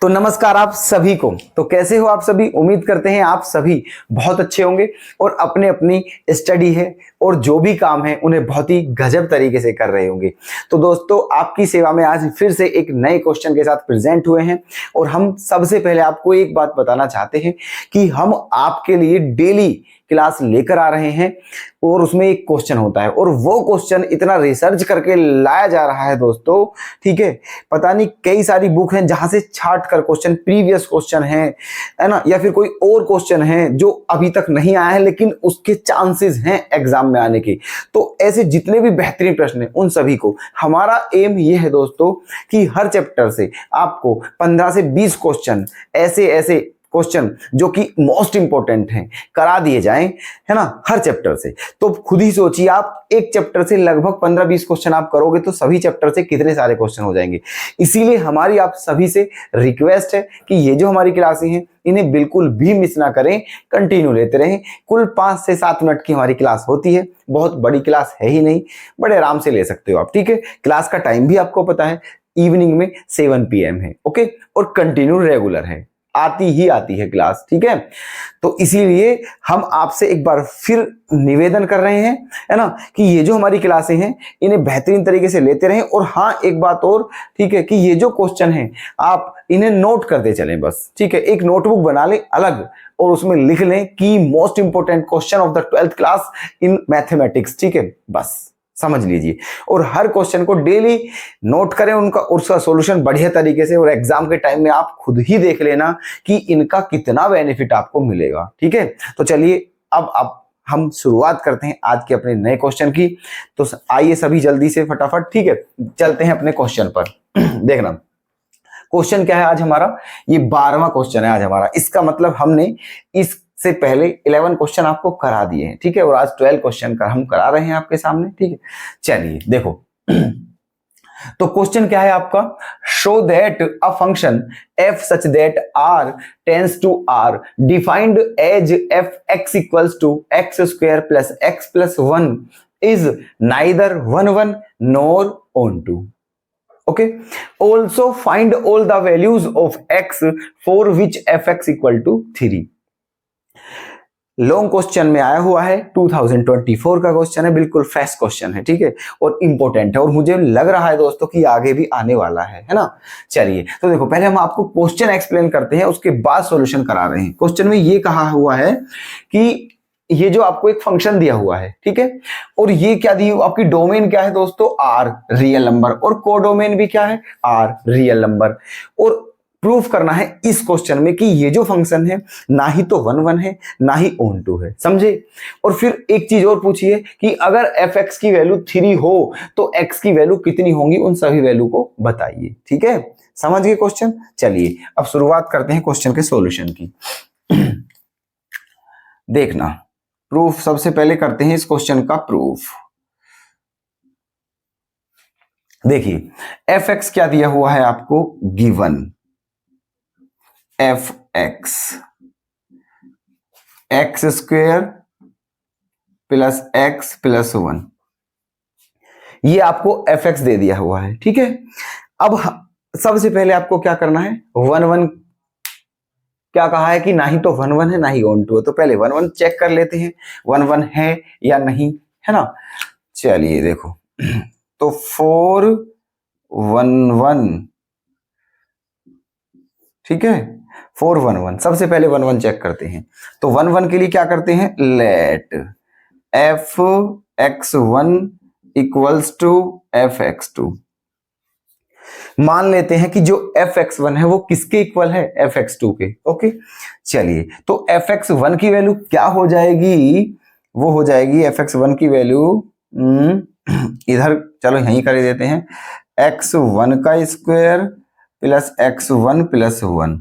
तो नमस्कार आप सभी को। तो कैसे हो आप सभी? उम्मीद करते हैं आप सभी बहुत अच्छे होंगे और अपने अपनी स्टडी है और जो भी काम है उन्हें बहुत ही गजब तरीके से कर रहे होंगे। तो दोस्तों आपकी सेवा में आज फिर से एक नए क्वेश्चन के साथ प्रेजेंट हुए हैं और हम सबसे पहले आपको एक बात बताना चाहते हैं कि हम आपके लिए डेली क्लास लेकर आ रहे हैं और उसमें एक क्वेश्चन होता है और वो क्वेश्चन इतना रिसर्च करके लाया जा रहा है दोस्तों, ठीक है। पता नहीं कई सारी बुक हैं जहां से छाट कर क्वेश्चन, प्रीवियस क्वेश्चन है ना, या फिर कोई और क्वेश्चन है जो अभी तक नहीं आया है लेकिन उसके चांसेस हैं एग्जाम में आने के। तो ऐसे जितने भी बेहतरीन प्रश्न हैं उन सभी को हमारा एम ये है दोस्तों कि हर चैप्टर से आपको 15 से 20 क्वेश्चन ऐसे क्वेश्चन जो कि मोस्ट इंपॉर्टेंट हैं करा दिए जाएं, है ना, हर चैप्टर से। तो खुद ही सोचिए, आप एक चैप्टर से लगभग 15-20 क्वेश्चन आप करोगे तो सभी चैप्टर से कितने सारे क्वेश्चन हो जाएंगे। इसीलिए हमारी आप सभी से रिक्वेस्ट है कि ये जो हमारी क्लासें हैं इन्हें बिल्कुल भी मिस ना करें, कंटिन्यू लेते रहें। कुल 5 से 7 मिनट की हमारी क्लास होती है, बहुत बड़ी क्लास है ही नहीं, बड़े आराम से ले सकते हो आप, ठीक है। क्लास का टाइम भी आपको पता है, इवनिंग में 7 PM है, ओके, और कंटिन्यू रेगुलर है, आती है क्लास, ठीक है। तो इसीलिए हम आपसे एक बार फिर निवेदन कर रहे हैं, है ना, कि ये जो हमारी क्लासें हैं इन्हें बेहतरीन तरीके से लेते रहें। और हाँ, एक बात और, ठीक है, कि ये जो क्वेश्चन हैं आप इन्हें नोट करते चलें बस, ठीक है। एक नोटबुक बना लें अलग और उसमें लिख लें कि most important question of the 12th class in mathematics, ठीक है, बस समझ लीजिए। और हर क्वेश्चन को डेली नोट करें, उसका सॉल्यूशन बढ़िया तरीके से, और एग्जाम के टाइम में आप खुद ही देख लेना कि इनका कितना बेनिफिट आपको मिलेगा, ठीक है। तो चलिए अब हम शुरुआत करते हैं आज के अपने नए क्वेश्चन की। तो आइए सभी जल्दी से फटाफट, ठीक है, चलते हैं अपने क्वेश्चन पर। देखना क्वेश्चन क्या है आज हमारा, ये 12वां क्वेश्चन है आज हमारा। इसका मतलब हमने इस से पहले 11 क्वेश्चन आपको करा दिए हैं, ठीक है, और आज 12 क्वेश्चन का हम करा रहे हैं आपके सामने, ठीक है। चलिए देखो, तो क्वेश्चन क्या है आपका, show that a function f such that r tends to r defined as f(x) equals to x square plus x plus 1 is neither 1 nor onto. Okay, also find all the values of x for which f(x) equal to 3. Long question में आया हुआ है, 2024 का question है, बिल्कुल fresh question है, ठीक है, और इंपॉर्टेंट है, और मुझे लग रहा है दोस्तों कि आगे भी आने वाला है ना। चलिए तो देखो, पहले हम आपको क्वेश्चन एक्सप्लेन करते हैं, उसके बाद सॉल्यूशन करा रहे हैं। क्वेश्चन में ये कहा हुआ है कि ये जो आपको एक फंक्शन दिया हुआ है, ठीक है, और ये क्या दी, आपकी डोमेन क्या है दोस्तों, r रियल नंबर, और कोडोमेन भी क्या है, r रियल नंबर। और प्रूफ करना है इस क्वेश्चन में कि ये जो फंक्शन है ना ही तो 1 है ना ही ऑन टू है, समझे। और फिर एक चीज और पूछिए कि अगर f(x) की वैल्यू 3 हो तो x की वैल्यू कितनी होंगी, उन सभी वैल्यू को बताइए, ठीक है। समझ गए क्वेश्चन। चलिए अब शुरुआत करते हैं क्वेश्चन के सॉल्यूशन की। देखना, प्रूफ सबसे पहले करते हैं इस क्वेश्चन का प्रूफ। देखिए f(x) क्या दिया हुआ है आपको, given f(x) x square plus x plus 1, ये आपको f(x) दे दिया हुआ है, ठीक है। अब सबसे पहले आपको क्या करना है, 1 क्या कहा है कि ना ही तो 1 है ना ही ऑन टू है, तो पहले 1 चेक कर लेते हैं 1 है या नहीं, है ना। चलिए देखो, तो 4 1 1, ठीक है, 4 1 1, सबसे पहले 1 चेक करते हैं। तो 1 के लिए क्या करते हैं, late f(x1) equals to f(x2). मान लेते हैं कि जो f(x1) है वो किसके इक्वल है, f(x2) के, ओके। चलिए तो f(x1) की वैल्यू क्या हो जाएगी, वो हो जाएगी f(x1) की वैल्यू, इधर चलो यहीं कर देते हैं, x1 का square plus x1 plus 1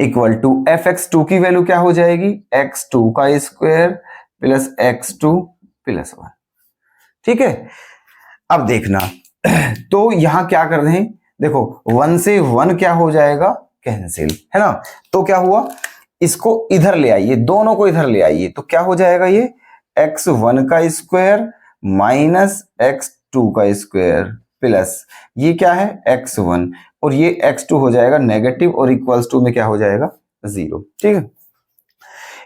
equal to f(x2) की वैल्यू क्या हो जाएगी, x2 का स्क्वायर प्लस x2 प्लस 1, ठीक है। अब देखना, तो यहां क्या कर रहे हैं, देखो 1 से 1 क्या हो जाएगा, कैंसिल, है ना। तो क्या हुआ, इसको इधर ले आइए, दोनों को इधर ले आइए, तो क्या हो जाएगा, ये x1 का स्क्वायर माइनस x2 का स्क्वायर प्लस ये क्या है x1 और ये x2 हो जाएगा नेगेटिव और इक्वल्स टू में क्या हो जाएगा 0। ठीक है,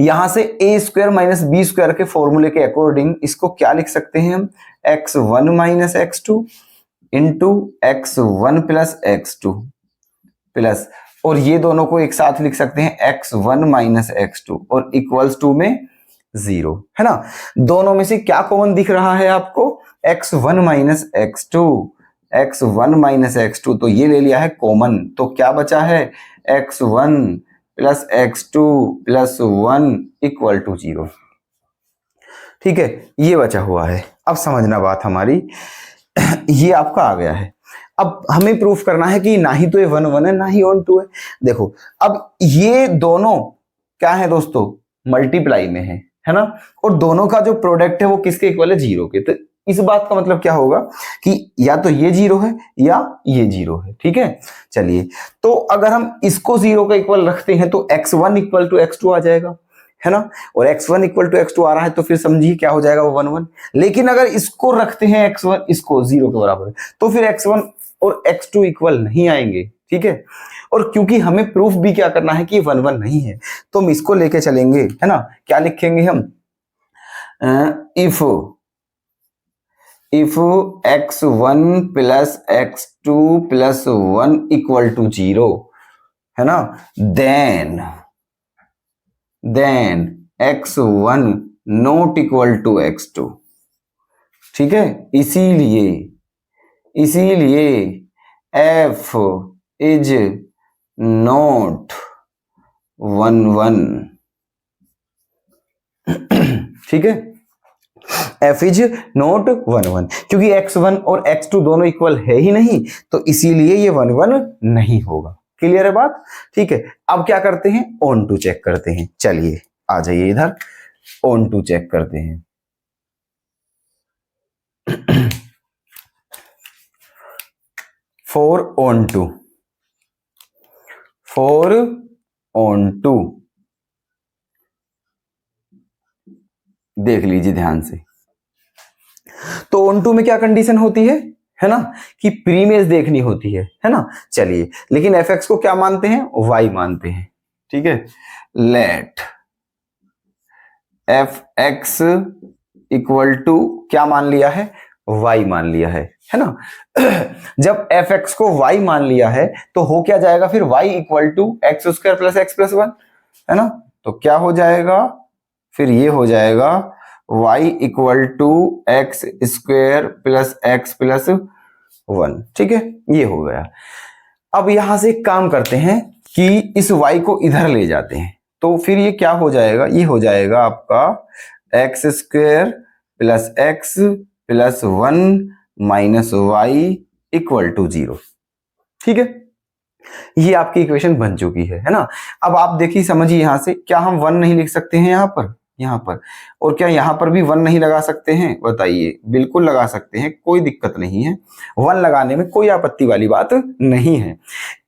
यहां से ए स्क्वायर माइनस बी स्क्वायर के फॉर्मूले के अकॉर्डिंग इसको क्या लिख सकते हैं हम, x1 minus x2 into x1 plus x2 plus, और ये दोनों को एक साथ लिख सकते हैं x1 माइनस x2 और इक्वल्स टू में 0, है ना। दोनों में से क्या कॉमन दिख रहा है आपको, x1 minus x2, x1 minus x2, तो ये ले लिया है कॉमन, तो क्या बचा है x1 plus x2 plus 1 equal to 0। ठीक है, ये बचा हुआ है। अब समझना बात हमारी, ये आपका आ गया है। अब हमें प्रूफ करना है कि ना ही तो ये 1 1 है ना ही ऑन 2 है। देखो अब ये दोनों क्या है दोस्तों, मल्टीप्लाई में है ना, और दोनों का जो प्रोडक्ट है वो किसके इक्वल है, 0 के। तो इस बात का मतलब क्या होगा कि या तो ये 0 है या ये 0 है। ठीक है, चलिए, तो अगर हम इसको 0 का इक्वल रखते हैं तो x1 इक्वल टू x2 आ जाएगा, है ना, और x1 इक्वल टू x2 आ रहा है तो फिर समझिए क्या हो जाएगा, वो 1 1। लेकिन अगर इसको रखते हैं x1, इसको 0 के बराबर, तो फिर x1 और x2 इक्वल नहीं आएंगे। ठीक है, और क्योंकि हमें प्रूफ भी क्या करना है कि 1 1 नहीं है, तो हम इसको लेके चलेंगे, है ना। क्या लिखेंगे हम, if x1 plus x2 plus 1 equal to 0, है ना, then x1 not equal to x2। ठीक है, इसीलिए f इज नॉट 1 1। ठीक है, f इज नॉट 1 1, क्योंकि x1 और x2 दोनों इक्वल है ही नहीं, तो इसीलिए ये 1 1 नहीं होगा। क्लियर है बात। ठीक है, अब क्या करते हैं, ऑन टू चेक करते हैं। चलिए आ जाइए इधर, ऑन टू चेक करते हैं। 4 on 2 देख लीजिए ध्यान से। तो ऑन 2 में क्या कंडीशन होती है ना, कि प्रीमेज देखनी होती है ना। चलिए, लेकिन fx को क्या मानते हैं, y मानते हैं। ठीक है, लेट fx इक्वल टू क्या मान लिया है, y मान लिया है ना। जब fx को y मान लिया है तो हो क्या जाएगा फिर, y equal to x square plus x plus 1, है ना। तो क्या हो जाएगा फिर, ये हो जाएगा y equal to x square plus x plus 1। ठीक है, ये हो गया। अब यहां से एक काम करते हैं कि इस y को इधर ले जाते हैं, तो फिर ये क्या हो जाएगा, ये हो जाएगा आपका x square plus x plus 1 minus y equal to 0। ठीक है, ये आपकी इक्वेशन बन चुकी है ना। अब आप देखिए समझिए, यहां से क्या हम 1 नहीं लिख सकते हैं यहाँ पर, और क्या यहाँ पर भी 1 नहीं लगा सकते हैं, बताइए। बिल्कुल लगा सकते हैं, कोई दिक्कत नहीं है, 1 लगाने में कोई आपत्ति वाली बात नहीं है।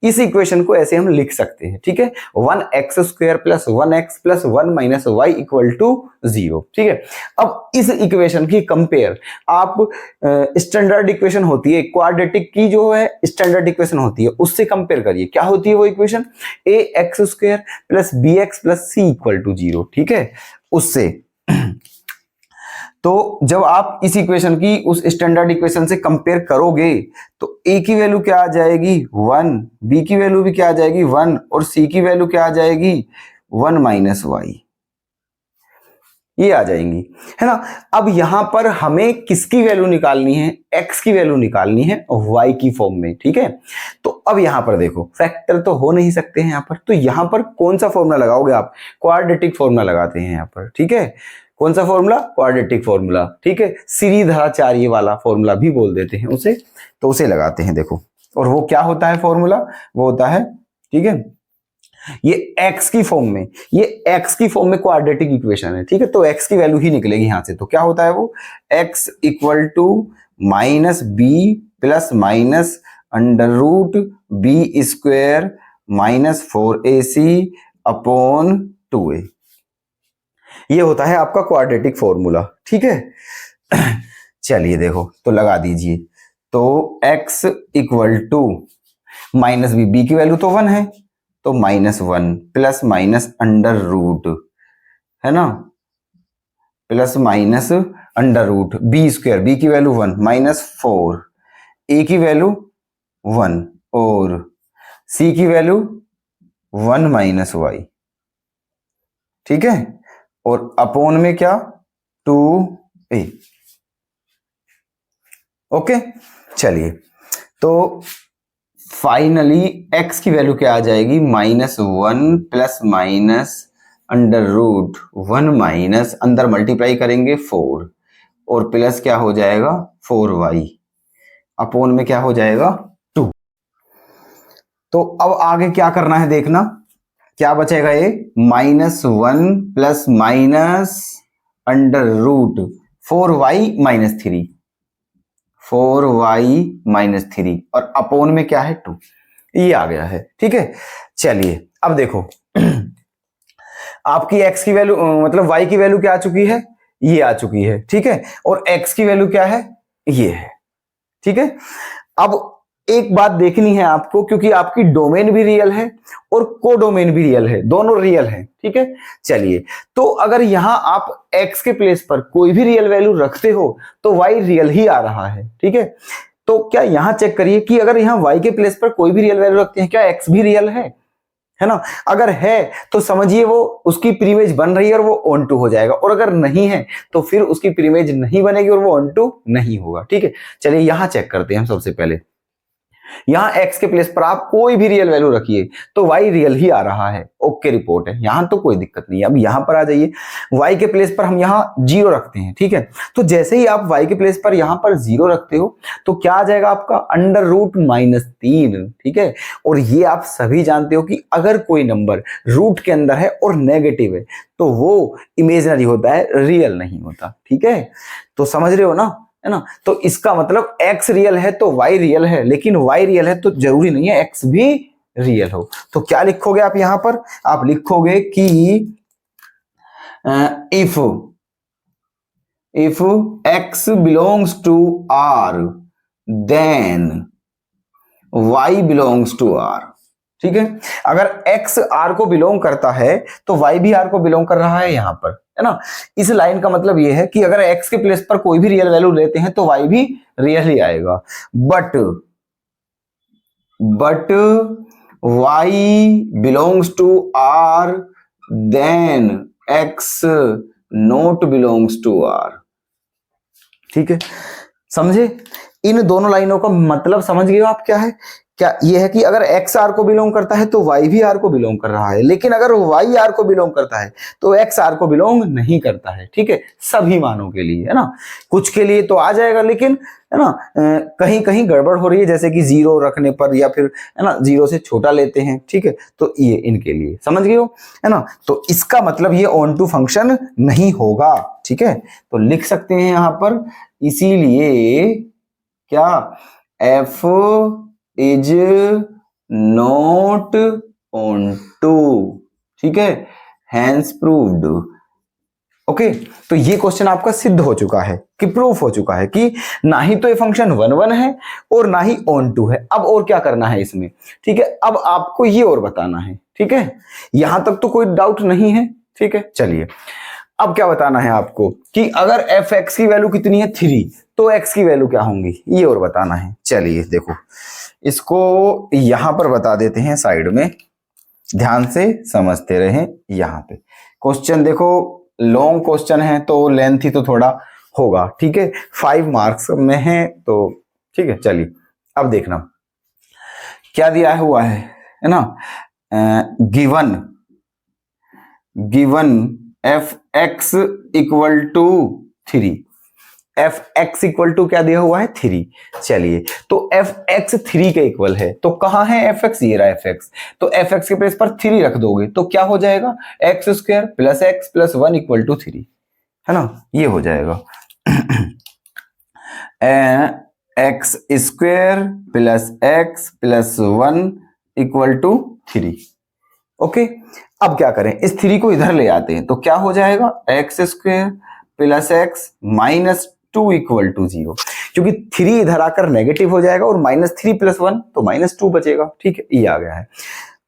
इस इक्वेशन को ऐसे हम लिख सकते हैं। ठीक है, 1x square plus 1x plus 1 minus y equal to 0। ठीक है, अब इस इक्वेशन की कंपेयर आप स्टैंडर्ड इक्वेशन होती है, क्वाड्रेटिक की जो है स्टैंडर्ड इक्वेशन होती है, उससे कंपेयर करिए। क्या होती है वो equation, ax square plus bx plus c equal to 0। ठीक है, उससे तो जब आप इस इक्वेशन की उस स्टैंडर्ड इक्वेशन से कंपेयर करोगे तो a की वैल्यू क्या आ जाएगी 1, b की वैल्यू भी क्या आ जाएगी 1, और c की वैल्यू क्या आ जाएगी 1 माइनस वाई, ये आ जाएंगी, है ना। अब यहां पर हमें किसकी वैल्यू निकालनी है, x की वैल्यू निकालनी है y की फॉर्म में। ठीक है, तो अब यहां पर देखो फैक्टर तो हो नहीं सकते हैं यहां पर, तो यहां पर कौन सा फॉर्मूला लगाओगे आप, क्वाड्रेटिक फॉर्मूला लगाते हैं यहां पर। ठीक है, कौन सा फॉर्मूला, क्वाड्रेटिक फॉर्मूला। ठीक है, सीरीधाराचार्य वाला फॉर्मूला भी बोल देते हैं उसे, तो उसे लगाते हैं। देखो, और वो क्या होता है फॉर्मूला, वो होता है, ठीक है, ये x की फॉर्म में, ये x की फॉर्म में क्वाड्रेटिक इक्वेशन है। ठीक है, तो x की वैल्यू ही निकलेगी यहां से। तो क्या होता है वो, x equal to minus b plus minus under root b square minus 4ac upon 2a, ये होता है आपका क्वाड्रेटिक फॉर्मूला। ठीक है, चलिए देखो तो लगा दीजिए, तो x equal to minus b, b की वैल्यू तो 1 है, तो -1 प्लस माइनस अंडर रूट, है ना, plus minus under root b square, b की वैल्यू 1 -4, ए की वैल्यू 1 और सी की वैल्यू 1 माइनस वाई, ठीक है, और अपोन में क्या 2a। ओके, चलिए, तो फाइनली x की वैल्यू क्या आ जाएगी, -1 plus minus under root 1 minus, अंदर मल्टीप्लाई करेंगे 4 और प्लस क्या हो जाएगा 4y, अपोन में क्या हो जाएगा 2। तो अब आगे क्या करना है देखना, क्या बचेगा, ये -1 plus minus under root 4y minus 3, 4y minus 3 और अपोन में क्या है 2, ये आ गया है, ठीक है। चलिए अब देखो आपकी x की वैल्यू मतलब y की वैल्यू क्या आ चुकी है, ये आ चुकी है, ठीक है, और x की वैल्यू क्या है, ये है, ठीक है। अब एक बात देखनी है आपको, क्योंकि आपकी डोमेन भी रियल है और कोडोमेन भी रियल है, दोनों रियल है, ठीक है। चलिए, तो अगर यहां आप x के प्लेस पर कोई भी रियल वैल्यू रखते हो तो y रियल ही आ रहा है, ठीक है। तो क्या यहां चेक करिए कि अगर यहां y के प्लेस पर कोई भी रियल वैल्यू रखते हैं, क्या x भी रियल है ना। अगर है तो समझिए वो उसकी प्रीमेज बन रही है और वो ऑन टू हो जाएगा, और अगर नहीं है तो फिर उसकी प्रीमेज नहीं बनेगी और वो ऑन टू नहीं होगा, ठीक है। चलिए यहां चेक करते हैं हम सबसे पहले, यहां x के प्लेस पर आप कोई भी रियल वैल्यू रखिए तो y रियल ही आ रहा है, ओके रिपोर्ट है, यहां तो कोई दिक्कत नहीं है। अब यहां पर आ जाइए, y के प्लेस पर हम यहां 0 रखते हैं, ठीक है। तो जैसे ही आप y के प्लेस पर यहां पर 0 रखते हो तो क्या आ जाएगा आपका अंडर रूट -3, ठीक है। और ये आप सभी जानते हो कि अगर कोई नंबर रूट के अंदर है और नेगेटिव है तो वो इमेजिनरी होता है, रियल नहीं होता, ठीक है। तो समझ रहे हो ना, है ना। तो इसका मतलब x रियल है तो y रियल है, लेकिन y रियल है तो जरूरी नहीं है x भी रियल हो। तो क्या लिखोगे आप यहां पर, आप लिखोगे कि इफ x belongs to r then y belongs to r, ठीक है। अगर x r को बिलोंग करता है तो y भी r को बिलोंग कर रहा है यहां पर, है ना। इस लाइन का मतलब यह है कि अगर x के प्लेस पर कोई भी रियल वैल्यू लेते हैं तो y भी रियल ही आएगा, but y belongs to r then x not belongs to r, ठीक है। समझे, इन दोनों लाइनों का मतलब समझ गए आप क्या है, क्या ये है कि अगर x r को बिलोंग करता है तो y भी r को बिलोंग कर रहा है, लेकिन अगर y r को बिलोंग करता है तो x r को बिलोंग नहीं करता है, ठीक है, सभी मानों के लिए, है ना। कुछ के लिए तो आ जाएगा, लेकिन है ना कहीं कहीं गड़बड़ हो रही है, जैसे कि 0 रखने पर या फिर है ना 0 से छोटा लेते हैं, ठीक है, तो ये इनके लिए समझ गए हो, है ना। तो इसका मतलब ये ऑन टू फंक्शन नहीं होगा, ठीक है। तो लिख सकते हैं यहां पर, इसीलिए क्या f is not onto, ठीक है, हैंस प्रूव्ड। ओके, तो ये क्वेश्चन आपका सिद्ध हो चुका है कि प्रूफ हो चुका है कि ना ही तो ये फंक्शन 1 1 है और ना ही ऑन टू है। अब और क्या करना है इसमें, ठीक है, अब आपको ये और बताना है, ठीक है, यहां तक तो कोई डाउट नहीं है, ठीक है। चलिए अब क्या बताना है आपको कि अगर एफ एक्स की वैल्यू कितनी है 3 तो एक्स की वैल्यू क्या होंगी, ये और बताना है। चलिए देखो, इसको यहां पर बता देते हैं साइड में, ध्यान से समझते रहें। यहां पे क्वेश्चन देखो, लॉन्ग क्वेश्चन है तो लेंथ ही तो थोड़ा होगा, ठीक है, 5 मार्क्स में है तो ठीक है। चलिए अब देखना क्या दिया हुआ है ना, given f x equal to 3, f x equal to क्या दिया हुआ है 3। चलिए तो एफ एक्स 3 के इक्वल है, तो कहां है एफ एक्स, ये रहा एफ एक्स, तो एफ एक्स के प्लेस पर 3 रख दोगे तो क्या हो जाएगा x square plus x plus 1 equal to 3, है ना, ये हो जाएगा x square plus x plus 1 equal to 3। Okay, अब क्या करें, इस 3 को इधर ले आते हैं तो क्या हो जाएगा x square plus x minus 2 equal to 0, क्योंकि 3 इधर आकर नेगेटिव हो जाएगा और -3 + 1 तो -2 बचेगा। ठीक है, ये आ गया है।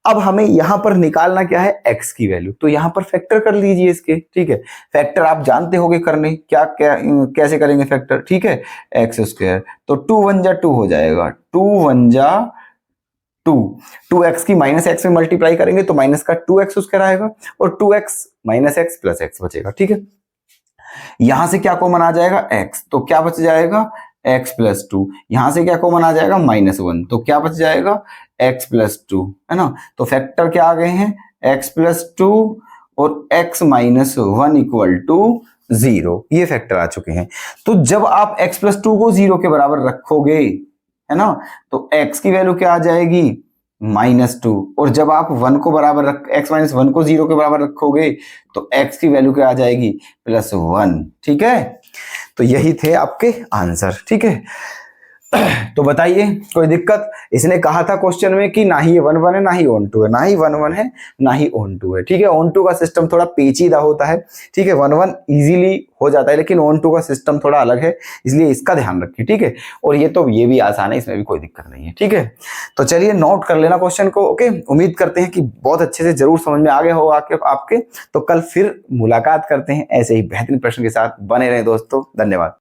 अब हमें यहां पर निकालना क्या है, x की वैल्यू। तो यहां पर फैक्टर कर लीजिए इसके। ठीक है, फैक्टर आप जानते होगे करने, क्या क्या कैसे करेंगे फैक्टर। ठीक है, x², तो 2 1 जा 2 हो जाएगा, 2 1 जा 2, 2x की -x में मल्टीप्लाई करेंगे तो माइनस का 2x² आएगा और 2x -x + x बचेगा। ठीक है, यहां से क्या कॉमन आ जाएगा, x, तो क्या बच जाएगा, x + 2। यहां से क्या कॉमन आ जाएगा, -1, तो क्या बच जाएगा, x + 2, है ना। तो फैक्टर क्या आ गए हैं, x + 2 और x - 1 = 0, ये फैक्टर आ चुके हैं। तो जब आप x + 2 को 0 के बराबर रखोगे, है ना, तो x की वैल्यू क्या आ जाएगी, -2, और जब आप 1 को बराबर रख x - 1 को 0 के बराबर रखोगे तो x की वैल्यू क्या आ जाएगी, +1। ठीक है, तो यही थे आपके आंसर। ठीक है, तो बताइए कोई दिक्कत। इसने कहा था क्वेश्चन में कि ना ही ये 1 1 है, ना ही ऑन 2 है, ना ही 1 1 है, ना ही ऑन 2 है। ठीक है, ऑन 2 का सिस्टम थोड़ा पेचीदा होता है। ठीक है, 1 1 इजीली हो जाता है, लेकिन ऑन 2 का सिस्टम थोड़ा अलग है, इसलिए इसका ध्यान रखिए। ठीक है, और ये भी आसान है, इसमें भी कोई दिक्कत नहीं है। ठीक है, तो चलिए नोट कर लेना क्वेश्चन को। ओके, उम्मीद करते हैं कि बहुत अच्छे से जरूर समझ में आ गया हो आपके। तो कल फिर मुलाकात करते हैं ऐसे ही बेहतरीन प्रश्न के साथ। बने रहें दोस्तों, धन्यवाद।